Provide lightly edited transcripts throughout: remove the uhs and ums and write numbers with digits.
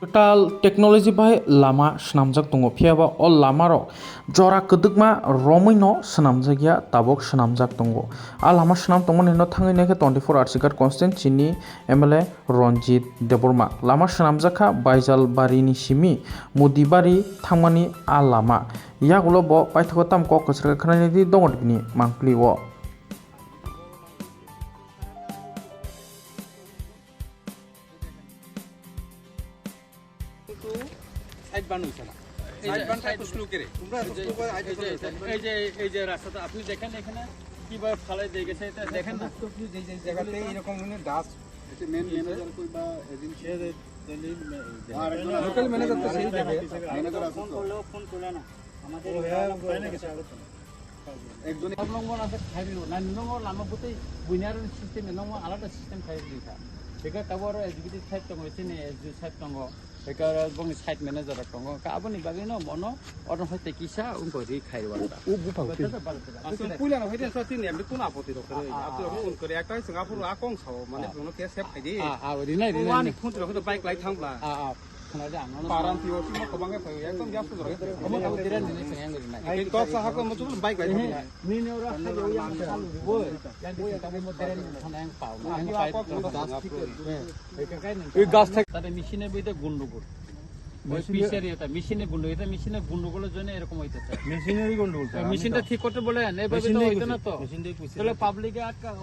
Total technology by lama shenamjak tongo phiaba o lama rok jora kedukma romoi no shenamjak ya tabok shenamjak tongo a lama shenam tongmani no thangai naikha 24 hours sikar constant chini MLA Ronjit Deborma lama shenamjak kha baijal bari ni simi mudibari thangmani a lama yagulo bo paithako tamko kwsra khanai di dongo ni mangpli o side বান হইছে না side বান type slow করে তোমরা slow করে এই যে রাস্তাটা আপনি দেখেন এখানে কিভাবে ফালাই দিয়ে গেছে এটা দেখেন না যে জায়গাতে এরকম মানে ডাস্ট এটা মেন ম্যানেজার কই বা এজেন্সি আর লোকাল ম্যানেজার তো সেই জায়গায় ম্যানেজার ফোন করলেও ফোন তোলে না আমাদের বাইরে গেছে একজন অবলম্বন আছে খাইলো না নম্বর লামাবতে বুইনার সিস্টেম নম্বর আলাদা সিস্টেম খাই দিতা बेखौ ताबो एजुकेटिव साइड दङ एसे एसडि साइड दङ बेखौ बंनि साइड मैनेजर दङ गाबोनि बागैनो मनो अरन हते किसा उनको रि खाइरवाला उ बुफा असुन पुलाना होइदे सतिन एमबे कोन आपत्ति दखरे आपतो उन करे एकटा सिंगापुर आकं साव माने जोनो के सेफ खाइदि रिनाय रिनाय वानि खुंत्र होतो बाइक लाइ थांब्ला खोनादो आं पारान्ति असिम खबांगे फै एकदम ग्यास दरे हम आबो दिरान नि संग रिनाय ए तो साहाको मजुल बाइक लाइ निने रा खायो यां सालु बो यां बो ताबो म दिरान नि थानाय पाव आं पाइ दास ठीक ওই গাছ থেকে তাদের মেশিনে বইতে গন্ডগোল ওই পিসের এটা মেশিনে গন্ডগোল এটা মেশিনে গন্ডগোলের জন্য এরকম হইতেছে মেশিনেরই গন্ডগোল মেশিনটা ঠিক করতে বলে এভাবে তো হইতো না তো তাহলে পাবলিকে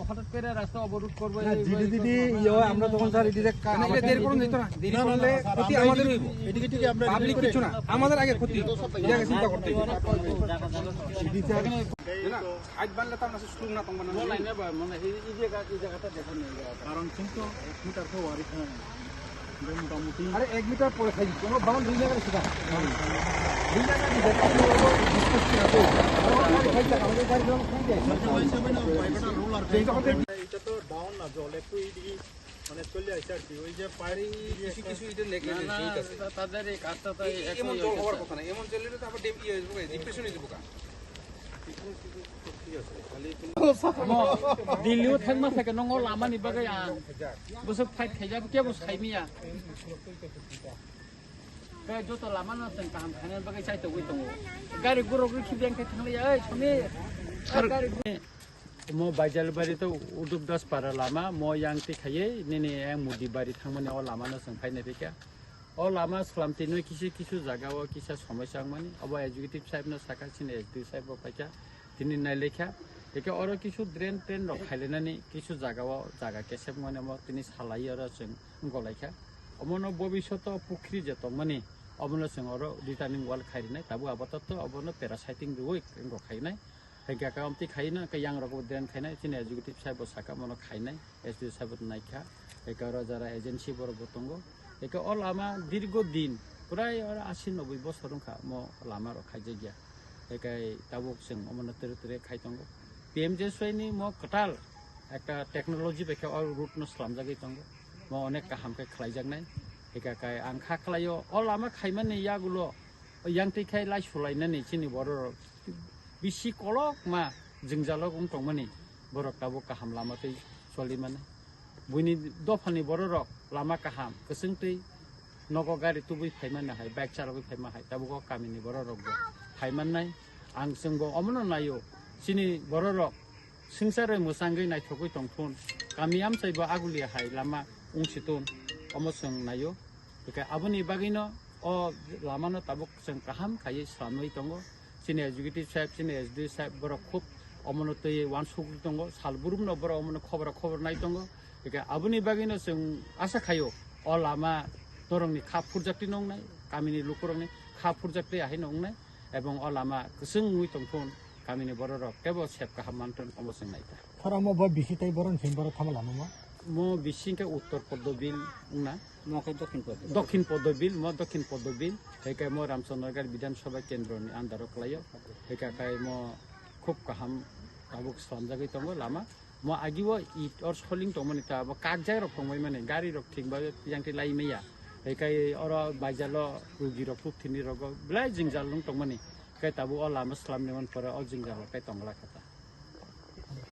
হঠাৎ করে রাস্তা অবরোধ করবে দিদি আমরা তখন স্যার এদিকে দেরি করুন দিত না দেরি করলে ক্ষতি আমাদের হইব এদিকে ঠিক আমরা পাবলিক কিছু না আমাদের আগে ক্ষতি এটা চিন্তা করতে হবে না আজ বানলে তো আমরা স্কুল না তখন না মানে এই জায়গাটা দেখুন কারণ কিন্তু 1 মিটার তো ওয়ারি খানা মোটামুটি আরে 1 মিটার পরে খাই কোনো বাউন্ড দুই জায়গায় সেটা দুই জায়গায় দিতে ডিসকাস করা তো আর খাই টাকা আমাদের গাড়ি যখন খাই যায় পাইপটা রোলার এটা তো ডাউন না জল একটু এইদিকে মানে চলে আসছে আর কি ওই যে পাড়ি কিছু এটা লেগে ঠিক আছে তাদের এই কাজটা এমন জল হওয়ার কথা না এমন চললে তো আবার ডেম হয়ে যাবে ডিপ্রেশন হয়ে যাবে दिल्लीयाव थांमा थाके नंगौ लामानि बागै आं बोसोर फाइट खाइजाबो के बोस खाइमिया बे जत लामा न जों गाहाम थानाय बागै साइतो गय दङ गारि गुरु खिबें खाइ थांलाय ओइ समी गारि म बाइजालबारि तो उदुब दास पारा लामा म यांति खायै नेने आं मुदिबारि थांमाने अ लामा न जों फाइनाय बेका अ लामा सलामतिनो किसु जागाव किसा समस्या माने अब एजुकेटिभ साइड न साखासिन एसडि साइड फाइका दिनै नायलेखा एके अरो किसु ड्रेन ट्रेन रखायलेनानै किसु जागा केसेब माने म तिनि सालायो आरो जों गलायखा अमनो भबिष्यत पुख्रि जत माने अमनो जों अरो रिटार्निं वाल खाइनाय ताबो आबादत अबनो पेरासाइटिं दुइ रखायनाय हेगा कामति खाइना के यां रको ड्रेन खाइनाय तिनि एजुकेटिभ साइब साका मनो खाइनाय एसडि साइब नायखा एके अरो जारा एजेन्सि बर बतंगो एके अ लामा दीर्घ दिन प्राय 80-90 বছর खा म लामा रखाय गया एकाय ताबुक जों अमनो तेरे खाइतंगो PMJSY म कटाल একটা टेक्नोलॉजी बेखे और रूट न स्लामजागै दंगो म अनेक काहामके खलायजागनाय एकाय आं खा खलायो अ लामा खाइमाने यागुलो यांतैखाय लाइ सुलायनानै चिनि बर बिसि कलक मा जोंजालक उंतंमानि बर ताबुक काहाम लामातै सलिमाने बुइनि दफानि बर रक लामा काहाम गोसोंतै नगो गारि तुबै फाइमानो हाय बाइक चालाबै फाइमा हाय ताबुक कामिनि बर रक फाइमाननाय आं जोंबो अमनो नायो सिनि बर रक सिंसारै मोसांगै नायथगै दंथुन गामियाम साइबो आगुलि हाय लामा उंसितुन अमसों नायो बेखाय आबुनि बागैनो अ लामानो ताबुक जों गाहाम खायै सामै दङ सिनि एजुकेटिभ साइब सिनि एसडि साइब बर खुब अमनो तै वान सुग दङ सालबुरुमनो बर अमनो खबर नाय दङ बेखाय आबुनि बागैनो जों आसा खायो अ लामा दरंनि खाफुरजाक्ति नंनाय गामिनि लुकुरंनि खाफुरजाक्ति आहाय नंनाय এবং অলামা গোসং মুই তংফোন গামিনি বড় রক কেবল সেপ কাহাম মানতন অবসং নাইতা থরামো ব বিসিতাই বরন সিংবার থামলা মা ম বিসিংকে উত্তর পদ্মবিল না মকে দক্ষিণ পদ্মবিল ম দক্ষিণ পদ্মবিল হেকাই ম রামচন্দ্রগড় বিধানসভা কেন্দ্রনি আন্দারক লাयो হেকাই ম খুব কাহাম তাবুক সামজাগৈ দङ লাमा म आगिव इट और सलिं दंमोन ता कागजाय रक फंबाय माने गारि रक थिंबा यांति लाइमैया एकाय अर बाइजाल रुगि रक फुथिनि रग ब्लाय जिंजालुं दंमोन कय ताबु अ लामा स्लामनिमन पर अ जिंजाल कय तंगला खता